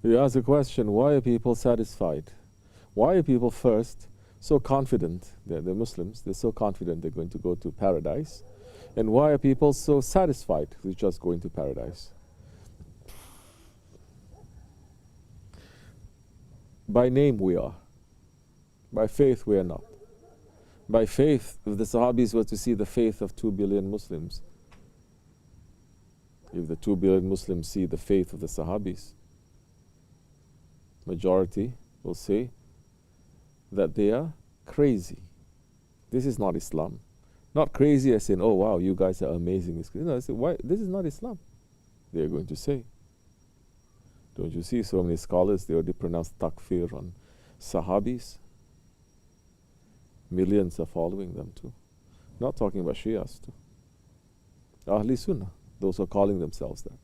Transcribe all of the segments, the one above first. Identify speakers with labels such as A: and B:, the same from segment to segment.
A: You ask the question, why are people satisfied? Why are people first so confident, they're Muslims, they're so confident they're going to go to paradise? And why are people so satisfied with just going to paradise? By name we are. By faith we are not. By faith, if the Sahabis were to see the faith of 2 billion Muslims, if the 2 billion Muslims see the faith of the Sahabis, majority will say that they are crazy. This is not Islam. Not crazy as in, oh wow, you guys are amazing. No, why? This is not Islam, they are going to say. Don't you see so many scholars, they already pronounced takfir on Sahabis? Millions are following them too. Not talking about Shias too. Ahli Sunnah, those who are calling themselves that.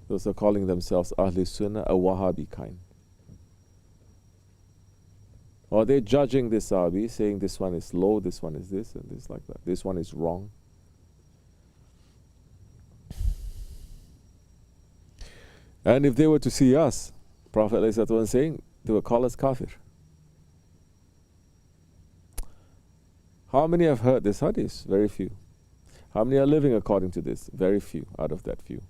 A: Those are calling themselves Ahli Sunnah, a Wahhabi kind. Or they're judging this Sahabi, saying this one is low, this one is this, and this like that. This one is wrong. And if they were to see us, Prophet ﷺ saying, they would call us kafir. How many have heard this hadith? Very few. How many are living according to this? Very few out of that few.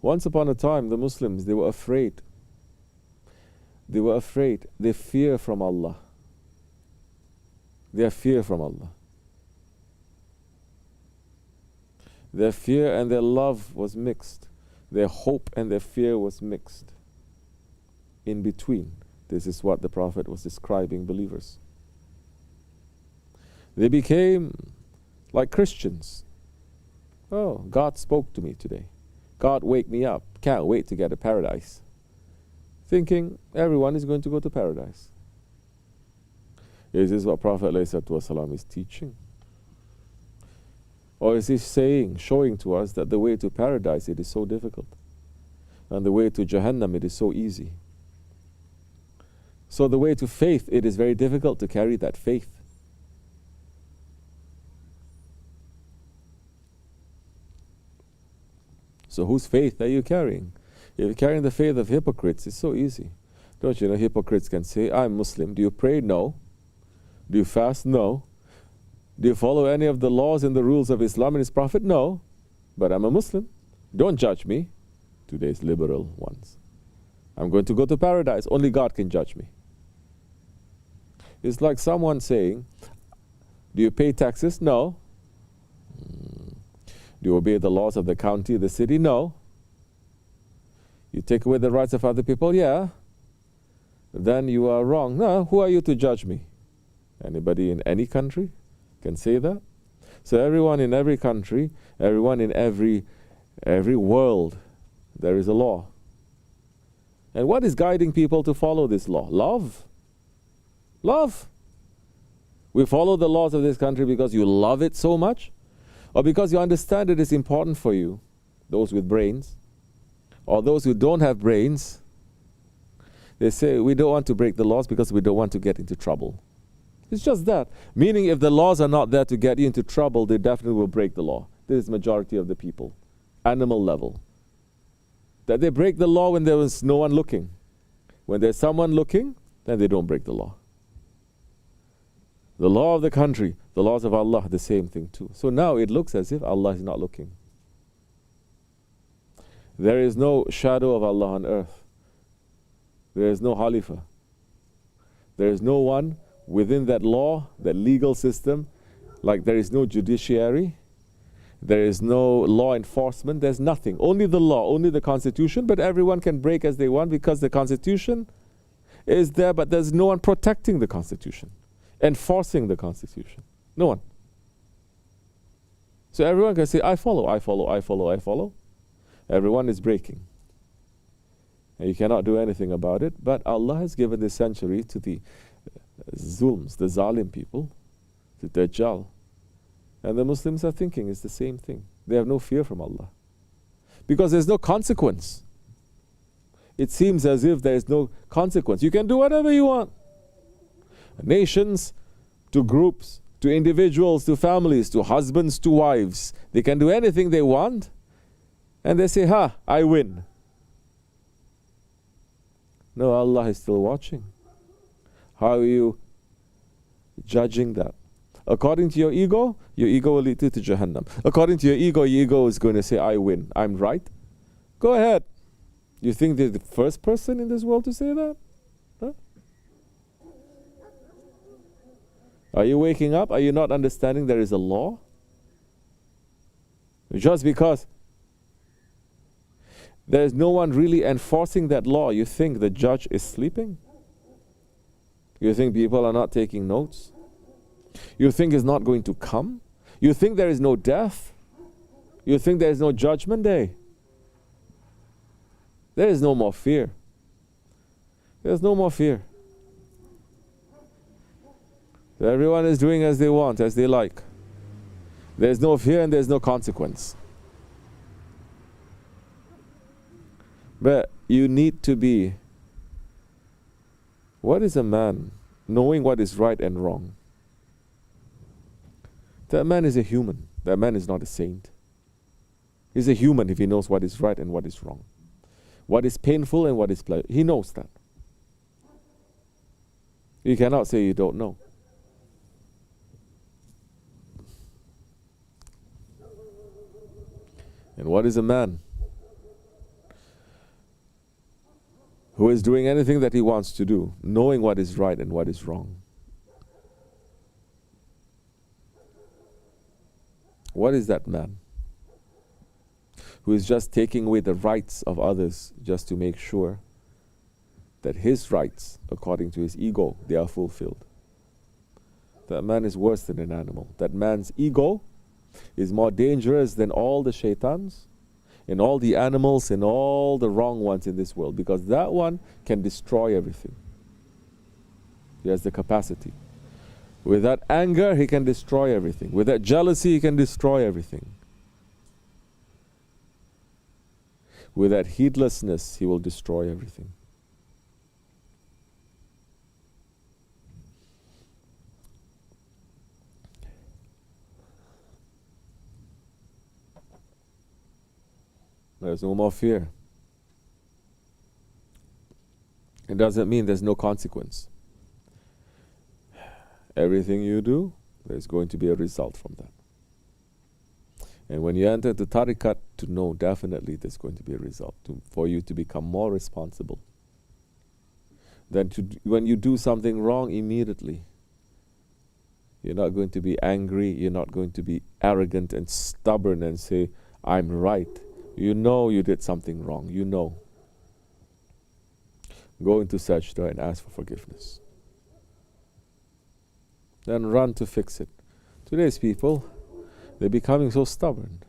A: Once upon a time, the Muslims, they were afraid. They were afraid. They fear from Allah. Their fear from Allah. Their fear and their love was mixed. Their hope and their fear was mixed. In between. This is what the Prophet was describing believers. They became like Christians. Oh, God spoke to me today. God wake me up. Can't wait to get to paradise. Thinking everyone is going to go to paradise. Is this what Prophet ﷺ is teaching? Or is he saying, showing to us that the way to paradise, it is so difficult, and the way to Jahannam, it is so easy? So the way to faith, it is very difficult to carry that faith. So whose faith are you carrying? If you're carrying the faith of hypocrites, it's so easy. Don't you know hypocrites can say, I'm Muslim. Do you pray? No. Do you fast? No. Do you follow any of the laws and the rules of Islam and its Prophet? No. But I'm a Muslim. Don't judge me. Today's liberal ones. I'm going to go to paradise. Only God can judge me. It's like someone saying, do you pay taxes? No. Do you obey the laws of the county, the city? No. You take away the rights of other people? Yeah. Then you are wrong. No, who are you to judge me? Anybody in any country can say that? So everyone in every country, everyone in every world, there is a law. And what is guiding people to follow this law? Love. Love. We follow the laws of this country because you love it so much, or because you understand it is important for you, those with brains, or those who don't have brains. They say, we don't want to break the laws because we don't want to get into trouble. It's just that. Meaning if the laws are not there to get you into trouble, they definitely will break the law. This is the majority of the people. Animal level. That they break the law when there was no one looking. When there's someone looking, then they don't break the law. The law of the country, the laws of Allah, the same thing too. So now it looks as if Allah is not looking. There is no shadow of Allah on earth. There is no Khalifa. There is no one within that law, that legal system, like there is no judiciary, there is no law enforcement, there's nothing. Only the law, only the constitution, but everyone can break as they want because the constitution is there, but there's no one protecting the constitution, enforcing the constitution. No one. So everyone can say, I follow, I follow, I follow, I follow. Everyone is breaking. And you cannot do anything about it, but Allah has given this century to the zulms, the zalim people, the Dajjal. And the Muslims are thinking it's the same thing. They have no fear from Allah. Because there's no consequence. It seems as if there is no consequence. You can do whatever you want. Nations to groups, to individuals, to families, to husbands, to wives. They can do anything they want. And they say, I win. No, Allah is still watching. How are you judging that? According to your ego will lead you to Jahannam. According to your ego is going to say, I win, I'm right. Go ahead. You think they're the first person in this world to say that? Huh? Are you waking up? Are you not understanding there is a law? Just because there is no one really enforcing that law, you think the judge is sleeping? You think people are not taking notes? You think it's not going to come? You think there is no death? You think there is no judgment day? There is no more fear. There's no more fear. Everyone is doing as they want, as they like. There's no fear and there's no consequence. But you need to be, what is a man knowing what is right and wrong? That man is a human. That man is not a saint. He's a human if he knows what is right and what is wrong. What is painful and what is pleasant. He knows that. You cannot say you don't know. And what is a man who is doing anything that he wants to do, knowing what is right and what is wrong? What is that man who is just taking away the rights of others just to make sure that his rights, according to his ego, they are fulfilled? That man is worse than an animal. That man's ego is more dangerous than all the shaitans and all the animals and all the wrong ones in this world, because that one can destroy everything. He has the capacity. With that anger, he can destroy everything. With that jealousy, he can destroy everything. With that heedlessness, he will destroy everything. There's no more fear. It doesn't mean there's no consequence. Everything you do, there's going to be a result from that. And when you enter the tariqat, to know definitely there's going to be a result, for you to become more responsible. Then when you do something wrong, immediately, you're not going to be angry, you're not going to be arrogant and stubborn and say, I'm right. You know you did something wrong, you know. Go into sajda and ask for forgiveness. Then run to fix it. Today's people, they're becoming so stubborn.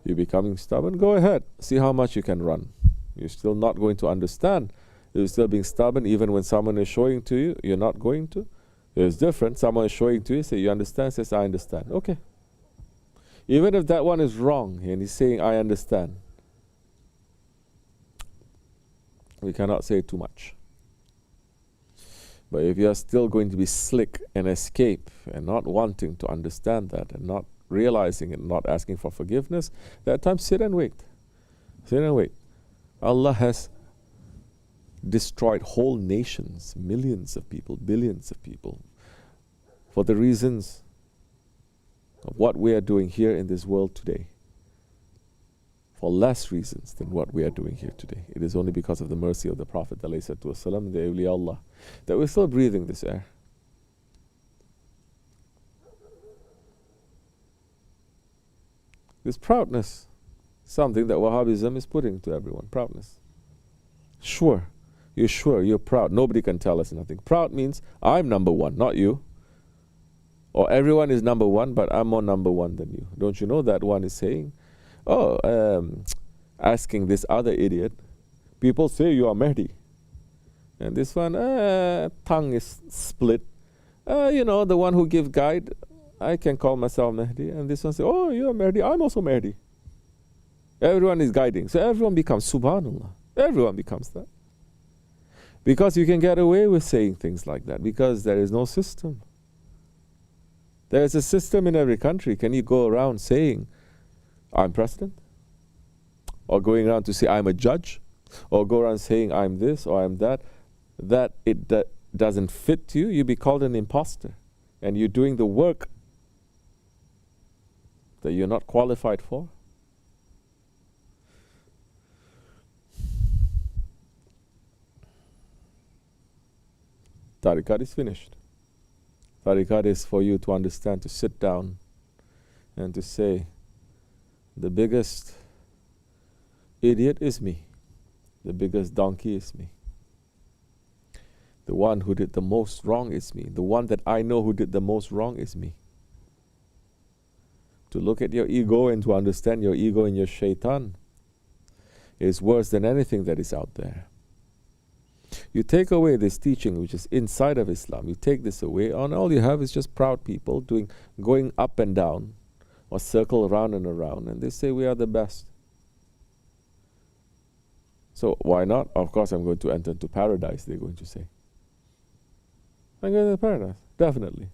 A: You're becoming stubborn? Go ahead. See how much you can run. You're still not going to understand. You're still being stubborn even when someone is showing to you, you're not going to. It's different. Someone is showing to you, say, you understand? Says, I understand. Okay. Even if that one is wrong and he's saying, I understand, we cannot say too much. But if you are still going to be slick and escape and not wanting to understand that and not realizing it and not asking for forgiveness, that time sit and wait. Sit and wait. Allah has destroyed whole nations, millions of people, billions of people, for the reasons of what we are doing here in this world today. For less reasons than what we are doing here today. It is only because of the mercy of the Prophet ﷺ and the awliya Allah that we're still breathing this air. This proudness, something that Wahhabism is putting to everyone. Proudness. Sure, you're proud. Nobody can tell us nothing. Proud means I'm number one, not you. Or everyone is number one, but I'm more number one than you. Don't you know that one is saying? Asking this other idiot, people say you are Mahdi. And this one, tongue is split. The one who gives guide, I can call myself Mahdi. And this one says, oh, you are Mahdi, I'm also Mahdi. Everyone is guiding. So everyone becomes, subhanallah. Everyone becomes that. Because you can get away with saying things like that, because there is no system. There is a system in every country. Can you go around saying, I'm president? or going around to say I'm a judge, or go around saying I'm this or I'm that, that doesn't fit you, you be called an imposter. And you're doing the work that you're not qualified for. Tariqat is finished. Tariqat is for you to understand, to sit down and to say, the biggest idiot is me. The biggest donkey is me. The one who did the most wrong is me. The one that I know who did the most wrong is me. To look at your ego and to understand your ego and your shaitan is worse than anything that is out there. You take away this teaching which is inside of Islam, you take this away, and all you have is just proud people going up and down or circle around and around, and they say we are the best. So why not? Of course I'm going to enter into paradise, they're going to say. I'm going to paradise, definitely.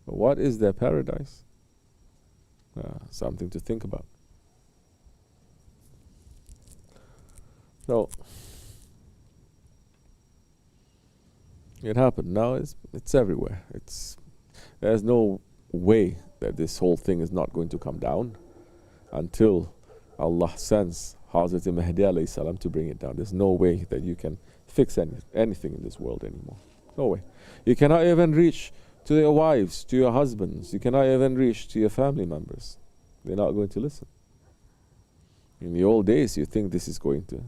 A: But what is their paradise? Something to think about. So, it happened. Now it's everywhere. There's no way that this whole thing is not going to come down until Allah sends Hazrat Mahdi alayhi salam to bring it down. There's no way that you can fix anything in this world anymore. No way. You cannot even reach to your wives, to your husbands. You cannot even reach to your family members. They're not going to listen. In the old days, you think this is going to,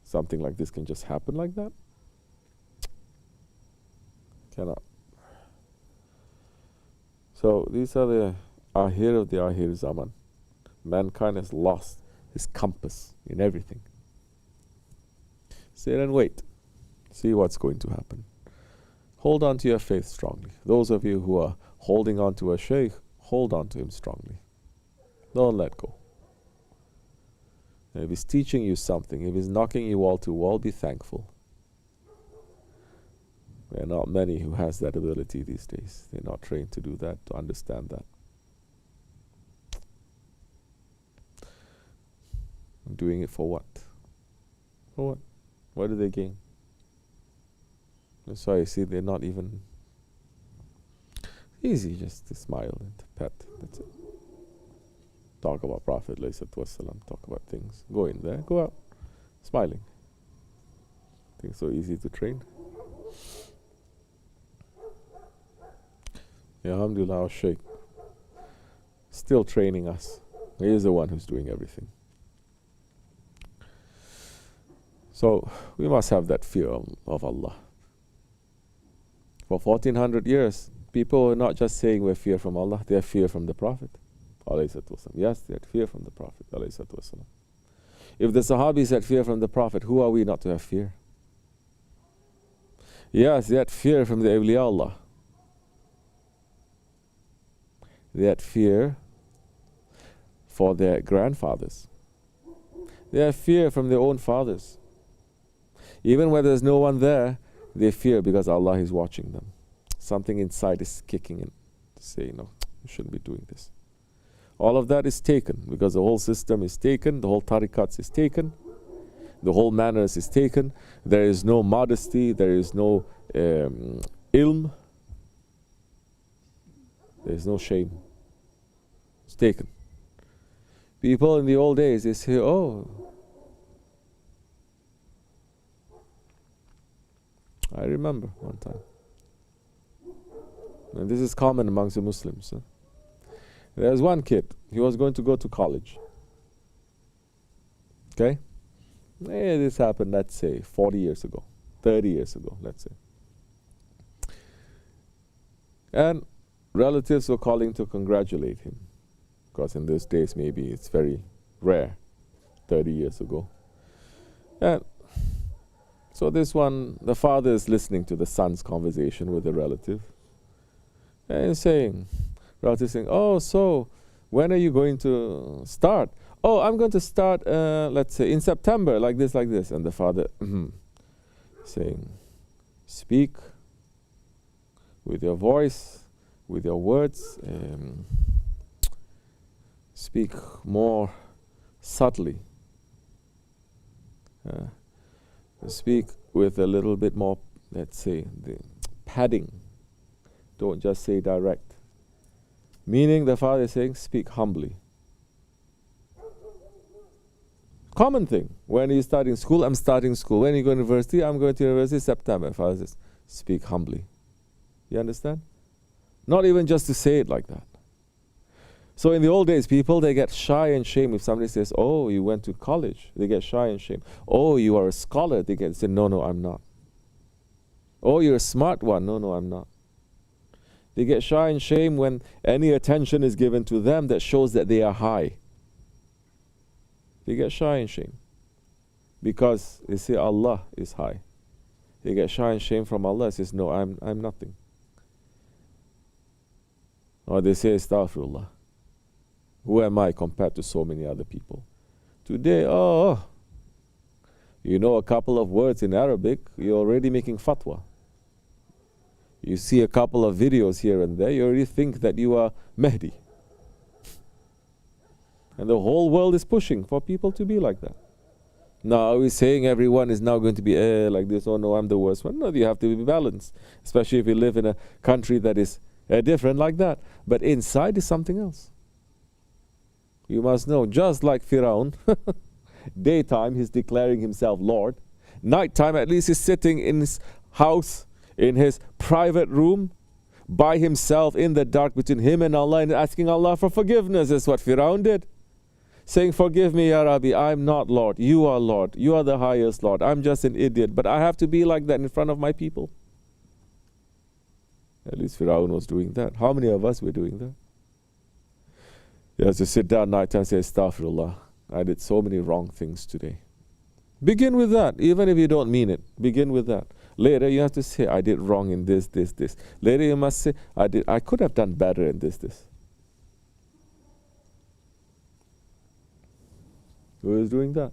A: something like this can just happen like that? Cannot. So these are the Ahir of the Ahir Zaman. Mankind has lost his compass in everything. Sit and wait. See what's going to happen. Hold on to your faith strongly. Those of you who are holding on to a sheikh, hold on to him strongly. Don't let go. And if he's teaching you something, if he's knocking you wall to wall, be thankful. There are not many who has that ability these days. They're not trained to do that, to understand that. Doing it for what? For what? What do they gain? That's why you see they're not even easy, just to smile and to pet. That's it. Talk about Prophet ﷺ, talk about things. Go in there, go out, smiling. Things so easy to train. Yeah, alhamdulillah, our Shaykh still training us. He is the one who's doing everything. So we must have that fear of Allah. For 1400 years, people were not just saying we fear from Allah, they have fear from the Prophet. Yes, they had fear from the Prophet. If the Sahabis had fear from the Prophet, who are we not to have fear? Yes, they had fear from the awliya Allah. They had fear for their grandfathers. They have fear from their own fathers. Even when there's no one there, they fear because Allah is watching them. Something inside is kicking in to say, no, you shouldn't be doing this. All of that is taken because the whole system is taken, the whole tariqats is taken, the whole manners is taken. There is no modesty, there is no ilm, there is no shame. It's taken. People in the old days, they say, oh, I remember one time. And this is common amongst the Muslims. Huh? There's one kid, he was going to go to college. Okay? This happened, let's say, 40 years ago, 30 years ago, let's say. And relatives were calling to congratulate him. Because in those days, maybe it's very rare, 30 years ago. And so this one, the father is listening to the son's conversation with the relative. And saying, relative saying, oh, so when are you going to start? Oh, I'm going to start, let's say, in September, like this. And the father saying, speak with your voice, with your words. Speak more subtly. Speak with a little bit more, let's say, the padding. Don't just say direct. Meaning the Father is saying, speak humbly. Common thing. When you're starting school, I'm starting school. When you go to university, I'm going to university September. Father says, speak humbly. You understand? Not even just to say it like that. So in the old days, people, they get shy and shame if somebody says, oh, you went to college. They get shy and shame. Oh, you are a scholar. They say, no, I'm not. Oh, you're a smart one. No, I'm not. They get shy and shame when any attention is given to them that shows that they are high. They get shy and shame because they say Allah is high. They get shy and shame from Allah. They say, no, I'm nothing. Or they say, Astaghfirullah. Who am I compared to so many other people? Today, you know a couple of words in Arabic, you're already making fatwa. You see a couple of videos here and there, you already think that you are Mahdi. And the whole world is pushing for people to be like that. Now, are we saying everyone is now going to be like this? Oh no, I'm the worst one. No, you have to be balanced. Especially if you live in a country that is different like that. But inside is something else. You must know, just like Firaun, daytime he's declaring himself Lord. Nighttime at least he's sitting in his house, in his private room, by himself in the dark between him and Allah and asking Allah for forgiveness. That's what Firaun did. Saying, forgive me, Ya Rabbi, I'm not Lord. You are Lord. You are the highest Lord. I'm just an idiot. But I have to be like that in front of my people. At least Firaun was doing that. How many of us were doing that? You have to sit down night and say, Astaghfirullah, I did so many wrong things today. Begin with that, even if you don't mean it. Begin with that. Later you have to say, I did wrong in this. Later you must say, I could have done better in this. Who is doing that?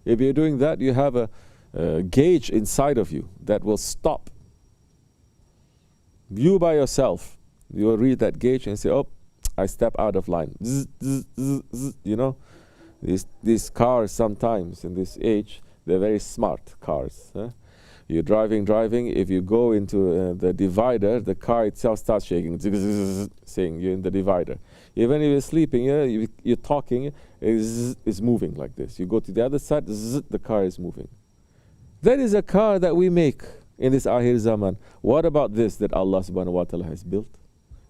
A: If you're doing that, you have a gauge inside of you that will stop. You by yourself, you will read that gauge and say, oh, I step out of line. Zzz, zzz, zzz, zzz. You know, these cars sometimes in this age, they're very smart cars. You're driving. If you go into the divider, the car itself starts shaking, zzz, zzz, zzz, saying you're in the divider. Even if you're sleeping, you're talking, it's moving like this. You go to the other side, zzz, the car is moving. That is a car that we make in this Akhir Zaman. What about this that Allah subhanahu wa ta'ala has built?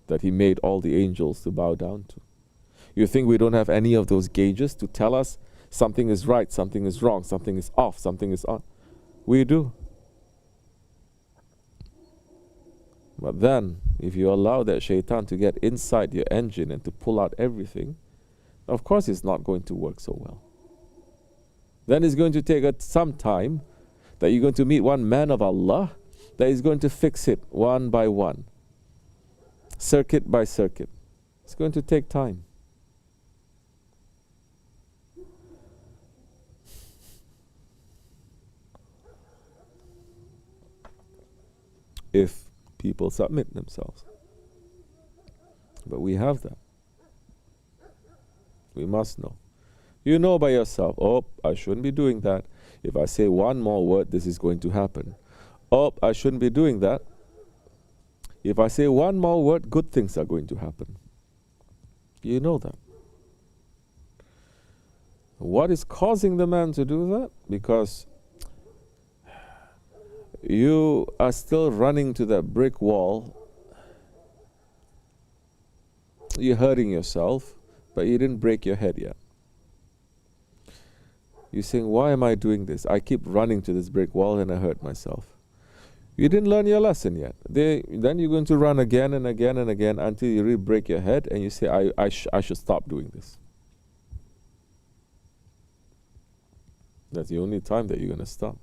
A: That He made all the angels to bow down to. You think we don't have any of those gauges to tell us something is right, something is wrong, something is off, something is on? We do. But then, if you allow that shaitan to get inside your engine and to pull out everything, of course it's not going to work so well. Then it's going to take some time that you're going to meet one man of Allah that is going to fix it one by one. Circuit by circuit. It's going to take time. If people submit themselves. But we have that. We must know. You know by yourself, oh, I shouldn't be doing that. If I say one more word, this is going to happen. Oh, I shouldn't be doing that. If I say one more word, good things are going to happen. You know that. What is causing the man to do that? Because you are still running to that brick wall. You're hurting yourself, but you didn't break your head yet. You're saying, why am I doing this? I keep running to this brick wall and I hurt myself. You didn't learn your lesson yet. Then you're going to run again and again and again until you really break your head and you say, I should stop doing this. That's the only time that you're going to stop.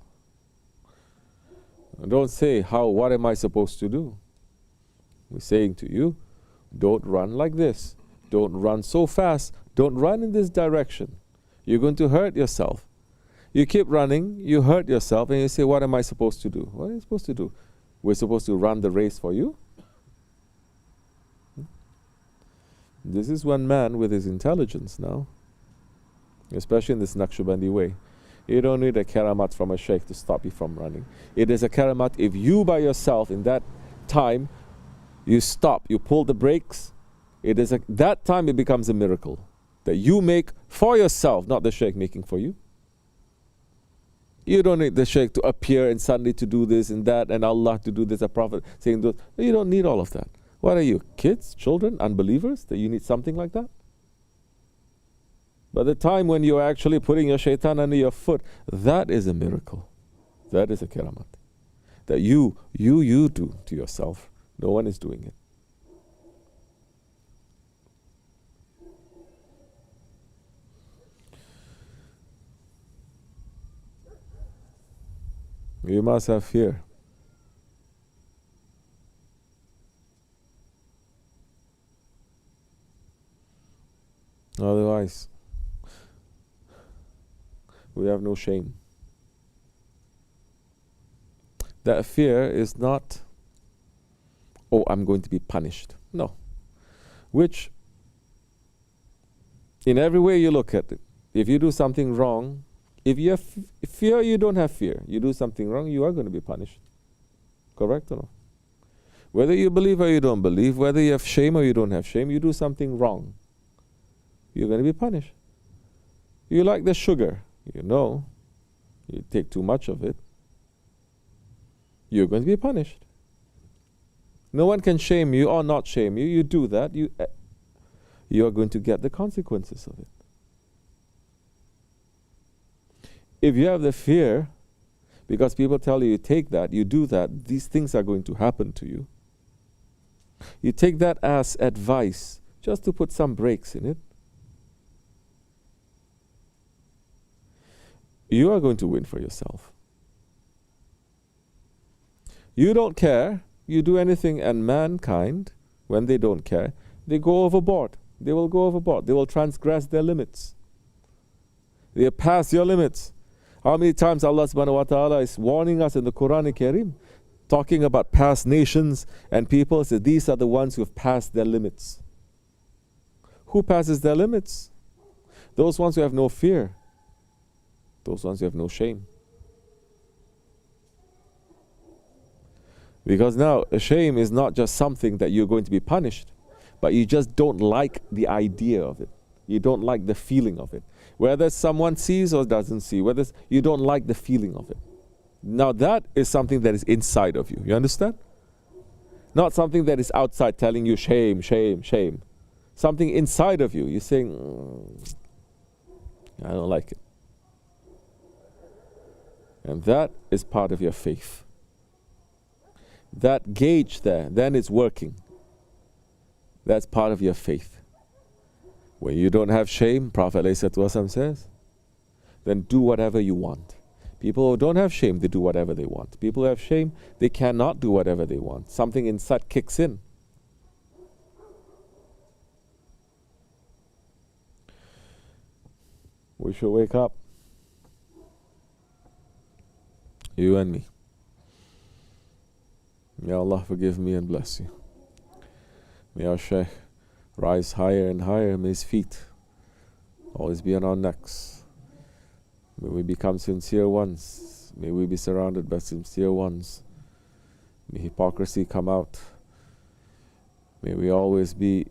A: And don't say, what am I supposed to do? We're saying to you, don't run like this. Don't run so fast. Don't run in this direction. You're going to hurt yourself. You keep running, you hurt yourself, and you say, what am I supposed to do? What are you supposed to do? We're supposed to run the race for you? This is one man with his intelligence now, especially in this Naqshbandi way. You don't need a karamat from a sheikh to stop you from running. It is a karamat if you by yourself in that time, you stop, you pull the brakes. That time it becomes a miracle that you make for yourself, not the sheikh making for you. You don't need the sheikh to appear and suddenly to do this and that and Allah to do this, a prophet saying this. You don't need all of that. What are you, kids, children, unbelievers, that you need something like that? But the time when you're actually putting your shaitan under your foot, that is a miracle. That is a karamat. That you do to yourself. No one is doing it. You must have fear. Otherwise, we have no shame. That fear is not, oh, I'm going to be punished. No. Which, in every way you look at it, if you do something wrong, if you have fear, you don't have fear. You do something wrong, you are going to be punished. Correct or no? Whether you believe or you don't believe, whether you have shame or you don't have shame, you do something wrong, you're going to be punished. You like the sugar, you take too much of it, you're going to be punished. No one can shame you or not shame you. You do that, you are going to get the consequences of it. If you have the fear, because people tell you take that, you do that, these things are going to happen to you. You take that as advice, just to put some brakes in it. You are going to win for yourself. You don't care, you do anything, and mankind, when they don't care, they go overboard. They will go overboard. They will transgress their limits. They pass your limits. How many times Allah subhanahu wa ta'ala is warning us in the Quran Kareem, talking about past nations and people, says these are the ones who have passed their limits. Who passes their limits? Those ones who have no fear. Those ones who have no shame. Because now, a shame is not just something that you're going to be punished, but you just don't like the idea of it. You don't like the feeling of it. Whether someone sees or doesn't see, you don't like the feeling of it. Now that is something that is inside of you. You understand? Not something that is outside telling you shame, shame, shame. Something inside of you. You're saying, I don't like it. And that is part of your faith. That gauge there, then it's working. That's part of your faith. When you don't have shame, Prophet ﷺ says, then do whatever you want. People who don't have shame, they do whatever they want. People who have shame, they cannot do whatever they want. Something inside kicks in. We should wake up. You and me. May Allah forgive me and bless you. May our Shaykh rise higher and higher. May his feet always be on our necks. May we become sincere ones. May we be surrounded by sincere ones. May hypocrisy come out. May we always be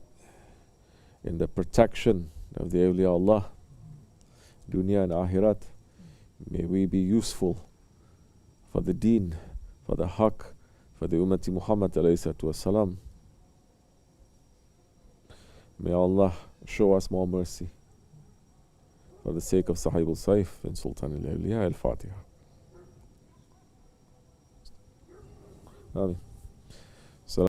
A: in the protection of the awliya Allah, dunya and akhirat. May we be useful for the deen, for the haqq, for the ummati Muhammad alayhi salatu wasalam. May Allah show us more mercy. For the sake of Sahib al-Saif and Sultan al-Awliya al-Fatiha. Amen.